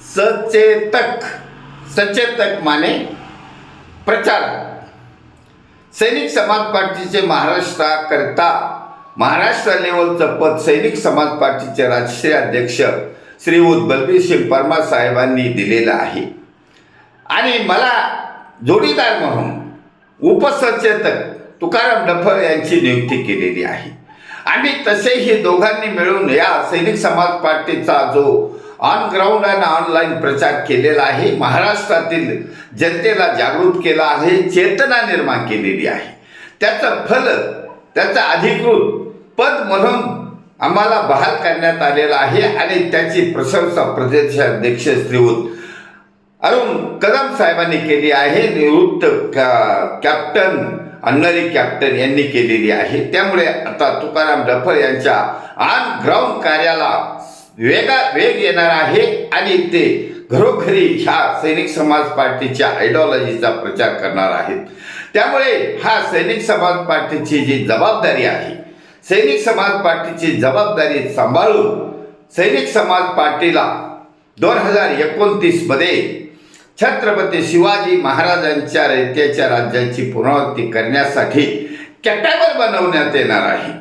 सचेतक सचेतक माने प्रचारक। सैनिक समाज पार्टीचे महाराष्ट्राकरता महाराष्ट्र लेवलचं पद सैनिक समाज पार्टीचे राष्ट्रीय अध्यक्ष श्रीयुत बलबीर सिंग परमार साहेबांनी दिलेलं आहे आणि मला जोडीदार म्हणून उपसचेतक तुकाराम डफर यांची नियुक्ती केलेली आहे। आणि तसेही दोघांनी मिळून या सैनिक समाज पार्टीचा जो ऑन ग्राउंड आणि ऑनलाईन प्रचार केलेला आहे, महाराष्ट्रातील जनतेला जागृत केला आहे, चेतना निर्माण केलेली आहे। त्याचं फल त्याचं अधिकृत पद म्हणून आम्हाला बहाल करण्यात आलेला आहे आणि त्याची प्रशंसा प्रदेशाध्यक्ष श्रीयुत अरुण कदम साहेबांनी केली आहे। निवृत्त कॅप्टन ऑनरी कॅप्टन यांनी केलेली आहे। त्यामुळे आता तुकाराम डफर यांच्या ऑन ग्राउंड कार्याला वेग येणार आहे आणि ते घरोघरी ह्या सैनिक समाज पार्टीच्या आयडिओलॉजीचा प्रचार करणार आहेत। त्यामुळे हा सैनिक समाज पार्टीची जी जबाबदारी आहे, सैनिक समाज पार्टीची जबाबदारी सांभाळून सैनिक समाज पार्टीला 2029 मध्ये छत्रपती शिवाजी महाराजांच्या रयतेच्या राज्याची पुनरावृत्ती करण्यासाठी कॅपेबल बनवण्यात येणार आहे।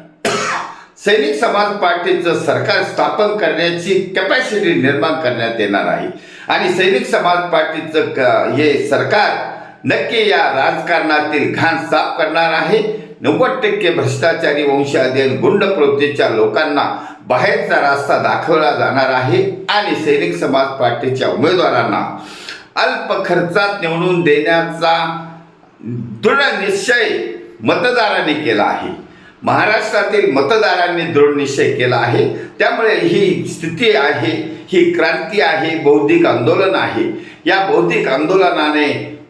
सैनिक समाज पार्टीचं सरकार स्थापन करण्याची कॅपॅसिटी निर्माण करण्यात येणार आहे आणि सैनिक समाज पार्टीचं हे सरकार नक्की या राजकारणातील घाण साफ करणार आहे। 90% भ्रष्टाचारी वंशाधीन गुंड प्रवृत्तीच्या लोकांना बाहेरचा रस्ता दाखवला जाणार आहे आणि सैनिक समाज पार्टीच्या उमेदवारांना अल्प खर्चात निवडून देण्याचा दृढ निश्चय मतदारांनी केला आहे। महाराष्ट्रातील मतदारांनी दृढ निश्चय केला आहे। त्यामुळे ही स्थिती आहे, ही क्रांती आहे, बौद्धिक आंदोलन आहे। या बौद्धिक आंदोलनाने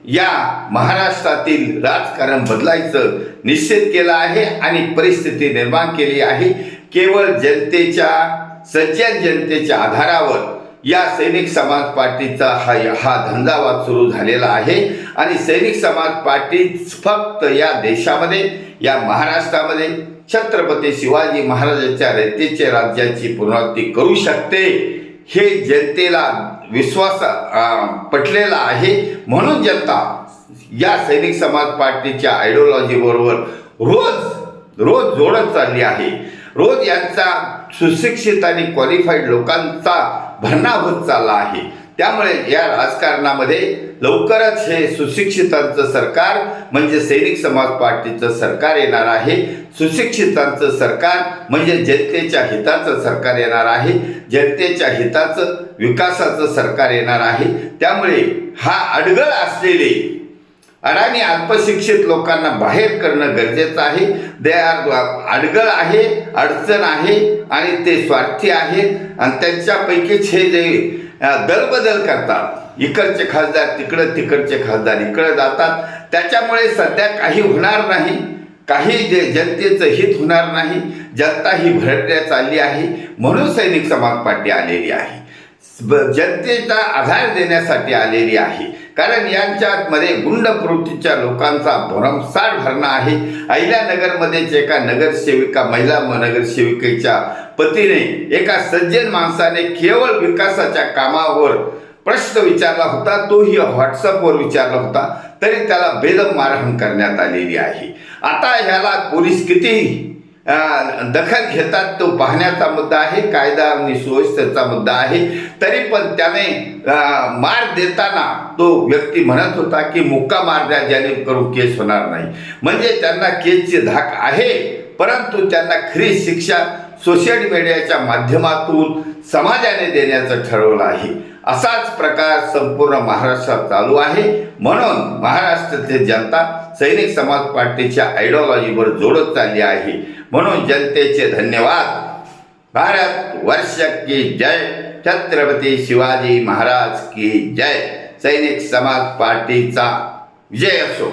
या महाराष्ट्रातील राजकारण बदलायचं निश्चित केलं आहे आणि परिस्थिती निर्माण केली आहे। केवळ जनतेच्या सज्जन जनतेच्या आधारावर या सैनिक समाज पार्टीचा हा धंदावाद सुरू झालेला आहे आणि सैनिक समाज पार्टी फक्त या देशामध्ये, या महाराष्ट्रामध्ये छत्रपती शिवाजी महाराजांच्या रयतेच्या राज्याची पुनरावृत्ती करू शकते हे जनतेला विश्वास पटलेला आहे। म्हणून जनता या सैनिक समाज पार्टीच्या आयडिओलॉजी बरोबर रोज जोडत चालली आहे। रोज यांचा सुशिक्षित आणि क्वालिफाईड लोकांचा भरणा होत चालला आहे। त्यामुळे या राजकारणामध्ये लवकरच हे सुशिक्षितांचं सरकार म्हणजे सैनिक समाज पार्टीचं सरकार येणार आहे। सुशिक्षितांचं सरकार म्हणजे जनतेच्या हिताचं सरकार येणार आहे, जनतेच्या हिताचं विकासाचं सरकार येणार आहे। त्यामुळे हा अडगळ असलेले अडाणी अल्पशिक्षित लोकांना बाहेर करणं गरजेचं आहे। दे आर अडगळ आहे, अडचण आहे आणि ते स्वार्थी आहेत आणि त्यांच्यापैकीच हे जे दलबदल करतात, इकडचे खासदार तिकडं, तिकडचे खासदार इकडं जातात, त्याच्यामुळे सध्या काही होणार नाही, काही जनतेचं हित होणार नाही। जनता ही भरडण्यात चालली आहे। म्हणून सैनिक समाज पार्टी आलेली आहे, जनतेचा आधार देण्यासाठी आलेली आहे। कारण यांच्यामध्ये गुंड प्रवृत्तीच्या लोकांचा भरमसाठ भरणा आहे। अहिल्यानगरमध्येच एका नगरसेविका, महिला नगरसेविकेच्या पतीने एका सज्जन माणसाने केवळ विकासाच्या कामावर प्रश्न विचारला होता, तोही व्हॉट्सअपवर विचारला होता, तरी त्याला बेदम मारहाण करण्यात आलेली आहे। आता ह्याला पोलीस किती दखल घेतात तो पाहण्याचा मुद्दा आहे, कायदा आणि सुव्यवस्थेचा मुद्दा आहे। तरी पण त्याने मार देताना तो व्यक्ती म्हणत होता की मुक्का मार द्या जेणेकरून केस होणार नाही। म्हणजे त्यांना केसची धाक आहे, परंतु त्यांना खरी शिक्षा सोशल मीडियाच्या माध्यमातून समाजाने देण्याचं ठरवलं आहे। असाच प्रकार संपूर्ण महाराष्ट्रात चालू आहे। म्हणून महाराष्ट्रातील जनता सैनिक समाज पार्टीच्या आयडिओलॉजीवर जोडत चालली आहे। म्हणून जनतेचे धन्यवाद। भारत वर्ष की जय, छत्रपती शिवाजी महाराज की जय। सैनिक समाज पार्टीचा विजय असो।